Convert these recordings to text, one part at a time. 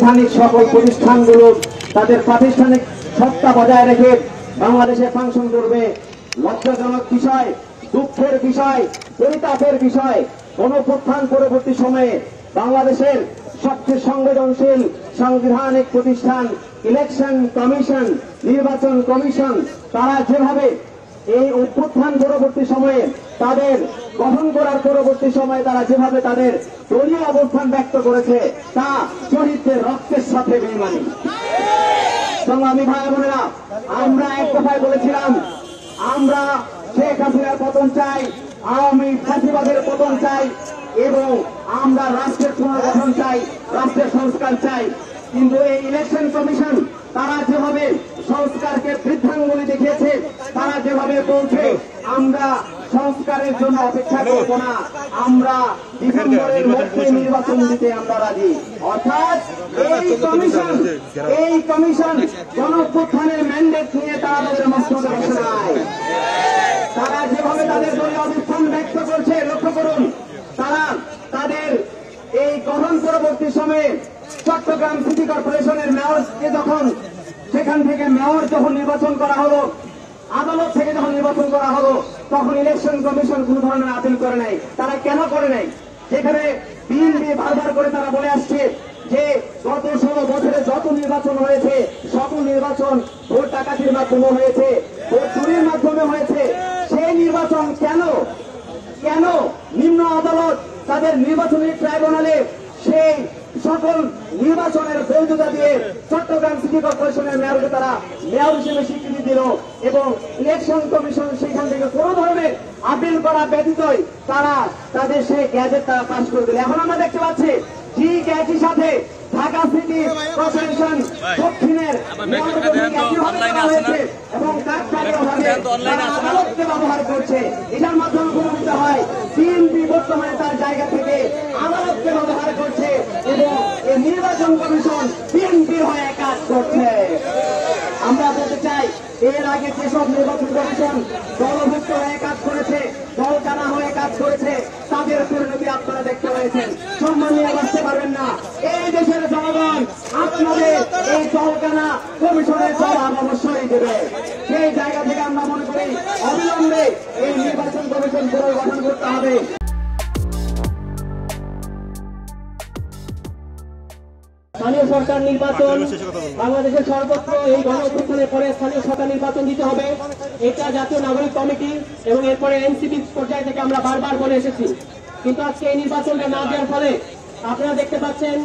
সাংবিধানিক সকল প্রতিষ্ঠানগুলো তাদের প্রাতিষ্ঠানিক সত্তা বজায় রেখে বাংলাদেশে ফাংশন করবে। লজ্জাজনক বিষয়, দুঃখের বিষয়, পরিতাপের বিষয়, গণঅভ্যুত্থান পরবর্তী সময়ে বাংলাদেশের সবচেয়ে সংবেদনশীল সাংবিধানিক প্রতিষ্ঠান ইলেকশন কমিশন, নির্বাচন কমিশন, তারা যেভাবে এই অভ্যুত্থান পরবর্তী সময়ে তাদের গঠন করার পরবর্তী সময়ে তারা যেভাবে তাদের দলীয় অবস্থান ব্যক্ত করেছে তা শহীদদের রক্তের সাথে বেইমানি। সংগ্রামী ভাই বোনেরা, আমরা এক কথায় বলেছিলাম, আমরা শেখ হাসিনার পতন চাই, আওয়ামী ফ্যাসিবাদের পতন চাই এবং আমরা রাষ্ট্রের পুনর্গঠন চাই, রাষ্ট্রের সংস্কার চাই। কিন্তু এই ইলেকশন কমিশন তারা যেভাবে সংস্কারকে বৃদ্ধাঙ্গুলি দেখিয়েছে, তারা যেভাবে বলছে আমরা সংস্কারের জন্য অপেক্ষা করব না, আমরা ডিসেম্বরের মধ্যে নির্বাচন দিতে আমরা রাজি। অর্থাৎ এই কমিশন গণঅভ্যুত্থানের ম্যান্ডেট নিয়ে তারা তাদের মস্তকে বসে নাই। তারা যেভাবে তাদের দলীয় অবস্থান ব্যক্ত করছে, লক্ষ্য করুন, তারা তাদের এই গঠন পরবর্তী সময়ে চট্টগ্রাম সিটি কর্পোরেশনের মেয়রকে যখন সেখান থেকে মেয়র যখন নির্বাচন করা হলো, আদালত থেকে যখন নির্বাচন করা হলো, তখন ইলেকশন কমিশন কোন ধরনের আপিল করে নাই। তারা কেন করে নাই? যেখানে বিএনপি বারবার করে তারা বলে আসছে যে গত 16 বছরে যত নির্বাচন হয়েছে সকল নির্বাচন ভোট ডাকাতির মাধ্যমে হয়েছে, ভোট চুরির মাধ্যমে হয়েছে। সেই নির্বাচন কেন নিম্ন আদালত তাদের নির্বাচনী ট্রাইব্যুনালে সেই সকল নির্বাচনের বৈধতা দিয়ে চট্টগ্রাম সিটি কর্পোরেশনের মেয়রকে তারা মেয়র হিসেবে স্বীকৃতি দিল এবং ইলেকশন কমিশন সেখান থেকে কোন ধরনের আপিল করা ব্যতীতই তারা তাদের সেই গ্যাজেট তারা পাস করে দিল। এখন আমরা দেখতে পাচ্ছি ঠিক একই সাথে ঢাকা সিটি কর্পোরেশন দক্ষিণের এবং আদালতকে ব্যবহার করছে। এটার মাধ্যমে প্রমাণিত হয় বিএনপি বর্তমানে তার জায়গা থেকে আদালতকে ব্যবহার করছে এবং এই নির্বাচন কমিশন বিএনপির হয়ে কাজ করছে। আমরা বলতে চাই, এর আগে যেসব নির্বাচন কমিশন দলভুক্ত হয়ে কাজ করেছে, দল টানা হয়ে কাজ করেছে, তাদের পরিণতি আপনারা দেখতে পেয়েছেন। সম্মান নিয়ে বাঁচতে পারবেন না। এই দেশের জনগণ আপনাদের এই দলটানা কমিশনের জবাব অবশ্যই দেবে। সেই জায়গা থেকে আমরা মনে করি অবিলম্বে এই নির্বাচন কমিশন পুনর্গঠন করতে হবে। স্থানীয় সরকার নির্বাচন বাংলাদেশের সর্বত্র এই গণঅভ্যুত্থানের পরে স্থানীয় সরকার নির্বাচন দিতে হবে। এটা জাতীয় নাগরিক কমিটি এবং এরপরে এনসিপি পর্যায় থেকে আমরা বারবার বলে এসেছি। কিন্তু আজকে এই নির্বাচনটা না দেওয়ার ফলে আপনারা দেখতে পাচ্ছেন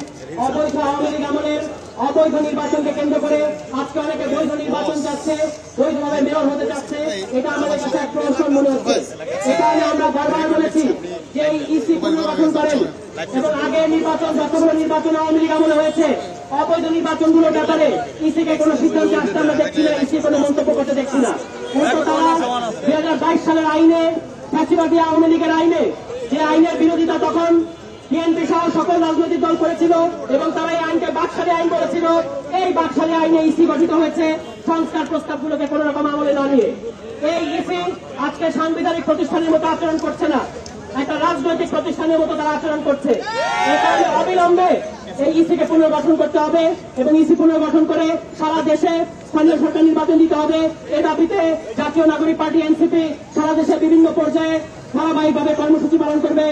অবৈধ আওয়ামী লীগ আমলের অবৈধ নির্বাচনকে কেন্দ্র করে আজকে অনেকে বৈধ নির্বাচন চাচ্ছে, বৈধভাবে মেয়র হতে চাচ্ছে। এটা আমাদের কাছে এক প্রহসন মনে হচ্ছে। এখানে আমরা বারবার বলেছি যে এই ইসি পুনর্গঠন করেন এবং আগের নির্বাচন যতগুলো নির্বাচন আওয়ামী লীগ আমলে হয়েছে অবৈধ নির্বাচনগুলোর ব্যাপারে ইসিকে কোনো সিদ্ধান্তে আসতে আমরা দেখছি না, ইসি কোনো মন্তব্য করতে দেখছি না। উল্টো তারা 2022 সালের আইনে, ফ্যাসিবাদী আওয়ামী লীগের আইনে, যে আইনের বিরোধিতা তখন বিএনপি সহ সকল রাজনৈতিক দল করেছিল এবং তারা এই আইনকে বাকশালী আইন করেছিল। এই বাকশালী আইনে ইসি গঠিত হয়েছে সংস্কার প্রস্তাবগুলোকে কোন রকম আমলে না নিয়ে। এই ইসি আজকে সাংবিধানিক প্রতিষ্ঠানের মতো আচরণ করছে না, একটা রাজনৈতিক প্রতিষ্ঠানের মতো তারা আচরণ করছে। এই কারণে অবিলম্বে এই ইসিকে পুনর্গঠন করতে হবে এবং ইসি পুনর্গঠন করে সারা দেশে স্থানীয় সরকার নির্বাচন দিতে হবে। এ দাবিতে জাতীয় নাগরিক পার্টি এনসিপি সারা দেশে বিভিন্ন পর্যায়ে ধারাবাহিকভাবে কর্মসূচি পালন করবে।